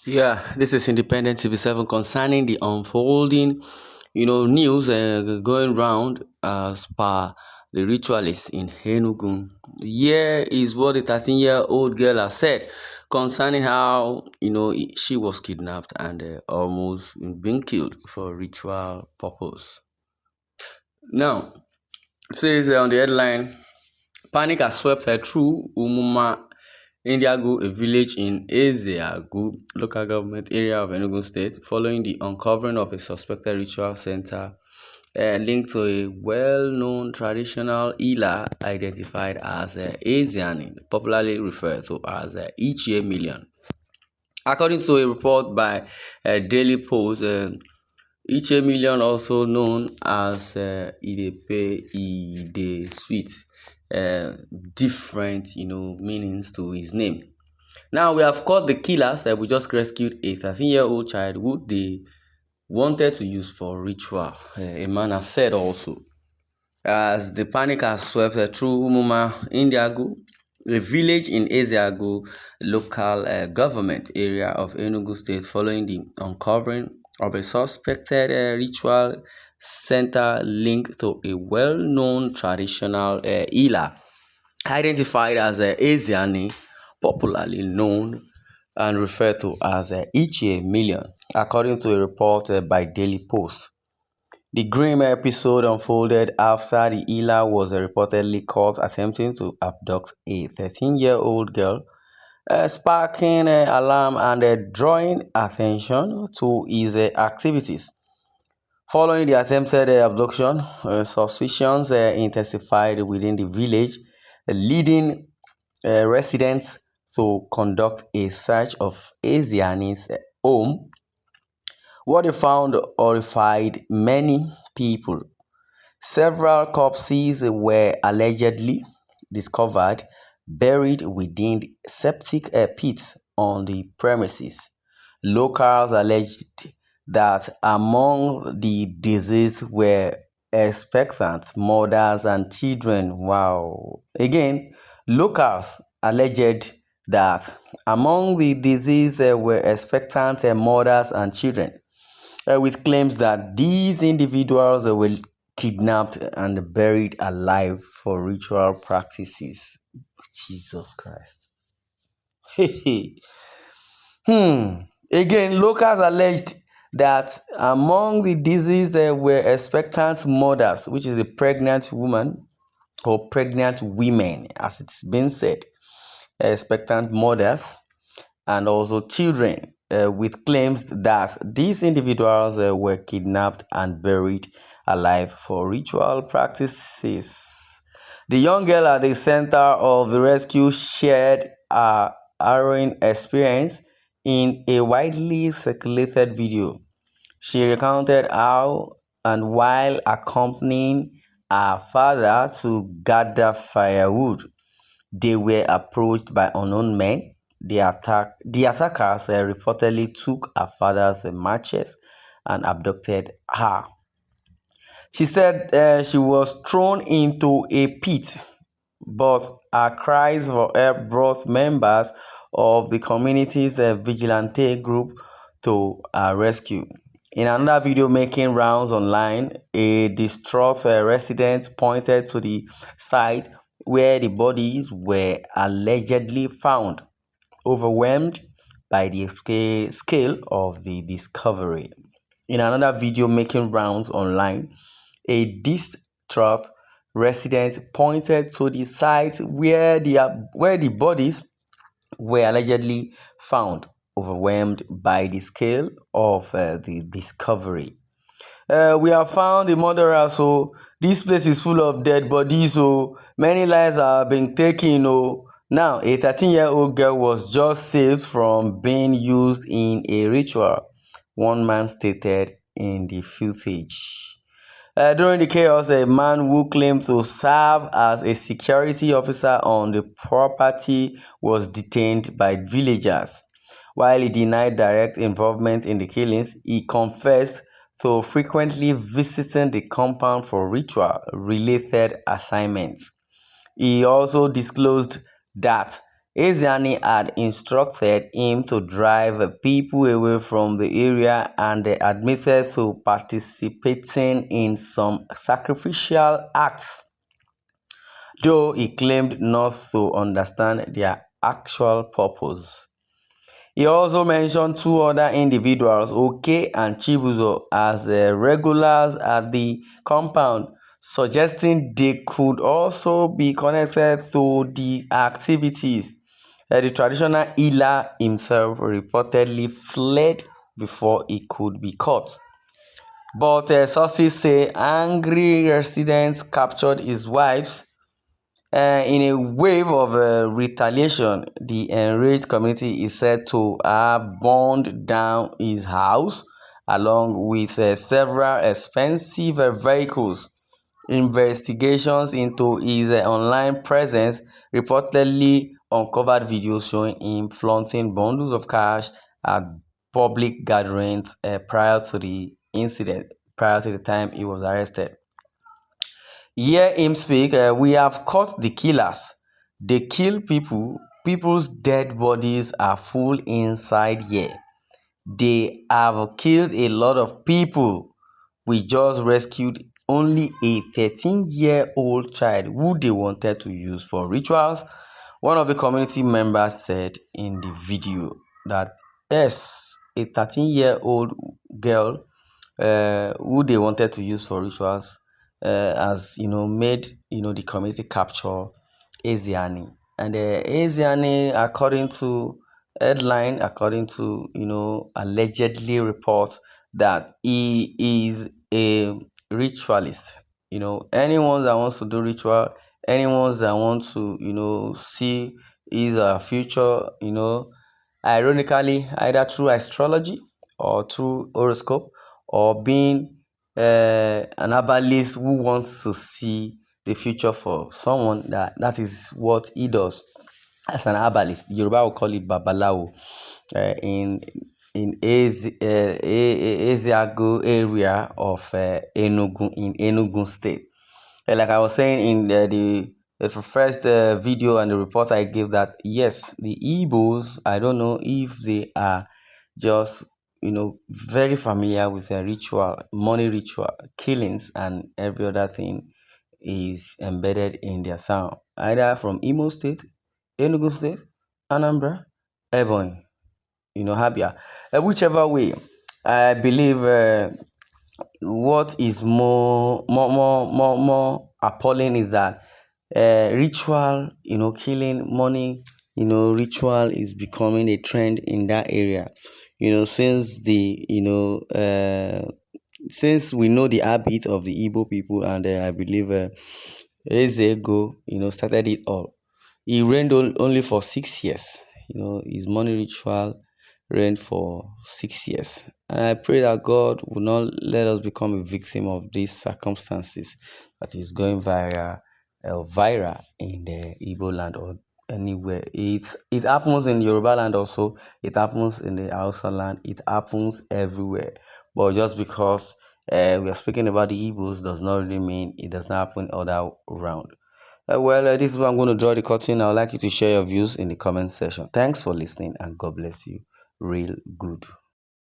Yeah, this is Independent TV7 concerning the unfolding, news going round as per the ritualist in Enugu. Here is what the 13-year-old girl has said concerning how, she was kidnapped and almost being killed for ritual purpose. Now, it says on the headline, panic has swept her through Umuma Indiago, a village in Ezeagu local government area of Enugu State, following the uncovering of a suspected ritual center linked to a well-known traditional healer identified as Ezeani, popularly referred to as Ichie Million. According to a report by Daily Post, Ichie Million, also known as Idepe Ide Sweet, uh, different meanings to his name. Now we have caught the killers. We just rescued a 13-year-old child who they wanted to use for ritual. A man has said also. As the panic has swept through Umuma Indiago, a village in Ezeagu local government area of Enugu State, following the uncovering of a suspected ritual center linked to a well-known traditional healer identified as Ezeani, popularly known and referred to as Ichie Million, according to a report by Daily Post. The grim episode unfolded after the healer was reportedly caught attempting to abduct a 13-year-old girl, sparking alarm and drawing attention to his activities. Following the attempted abduction, suspicions intensified within the village, leading residents to conduct a search of Asiani's home. What they found horrified many people. Several corpses were allegedly discovered buried within septic pits on the premises. Locals alleged that among the deceased were expectant mothers and children. Wow. Again, locals alleged that among the deceased were expectant mothers and children, with claims that these individuals were kidnapped and buried alive for ritual practices. Jesus Christ. Hmm. Again, locals alleged that among the deceased were expectant mothers, which is a pregnant woman or pregnant women, as it's been said, expectant mothers, and also children, with claims that these individuals were kidnapped and buried alive for ritual practices. The young girl at the center of the rescue shared a harrowing experience in a widely circulated video. She recounted how, and while accompanying her father to gather firewood, they were approached by unknown men. The attackers reportedly took her father's matches and abducted her. She said she was thrown into a pit, but her cries for help brought members of the community's vigilante group to her rescue. In another video making rounds online, a distraught resident pointed to the site where the bodies were allegedly found, overwhelmed by the scale of the discovery. In another video making rounds online, a distraught resident pointed to the site where the bodies were allegedly found, overwhelmed by the scale of the discovery. We have found the murderer, so this place is full of dead bodies, so many lives are being taken. Now, a 13-year-old girl was just saved from being used in a ritual, one man stated in the footage. During the chaos, a man who claimed to serve as a security officer on the property was detained by villagers. While he denied direct involvement in the killings, he confessed to frequently visiting the compound for ritual-related assignments. He also disclosed that Ezeani had instructed him to drive people away from the area and admitted to participating in some sacrificial acts, though he claimed not to understand their actual purpose. He also mentioned two other individuals, Oke and Chibuzo, as regulars at the compound, suggesting they could also be connected to the activities. The traditional healer himself reportedly fled before he could be caught. But sources say angry residents captured his wives. In a wave of retaliation, the enraged community is said to have burned down his house along with several expensive vehicles. Investigations into his online presence reportedly uncovered videos showing him flaunting bundles of cash at public gatherings prior to the time he was arrested. Hear him speak, we have caught the killers. They kill people. People's dead bodies are full inside here. They have killed a lot of people. We just rescued only a 13-year-old child who they wanted to use for rituals. One of the community members said in the video that yes, a 13-year-old girl who they wanted to use for rituals has made the community capture Ezeani. And Ezeani, according to headline, according to allegedly reports that he is a ritualist. Anyone that wants to do ritual, anyone that wants to see his future, ironically, either through astrology or through horoscope, or being an herbalist who wants to see the future for someone, that is what he does as an herbalist. Yoruba will call it babalawo. In Eziago area of Enugu, in Enugu State. Like I was saying in the first video and the report I gave, that yes, the Igbos, I don't know if they are just very familiar with their ritual, money ritual, killings, and every other thing is embedded in their town, either from Imo State, Enugu State, Anambra, Ebonyi, Habia. Whichever way, I believe what is more appalling is that ritual, killing, money, ritual is becoming a trend in that area. Since since we know the habit of the Igbo people, and I believe Ezego, started it all. He reigned only for 6 years. His money ritual reigned for 6 years. And I pray that God will not let us become a victim of these circumstances that is going viral in the Igbo land or anywhere. It happens in Yoruba land also. It happens in the Hausa land. It happens everywhere. But just because we are speaking about the Igbos does not really mean it does not happen other around. This is where I'm going to draw the curtain. I would like you to share your views in the comment section. Thanks for listening, and God bless you real good.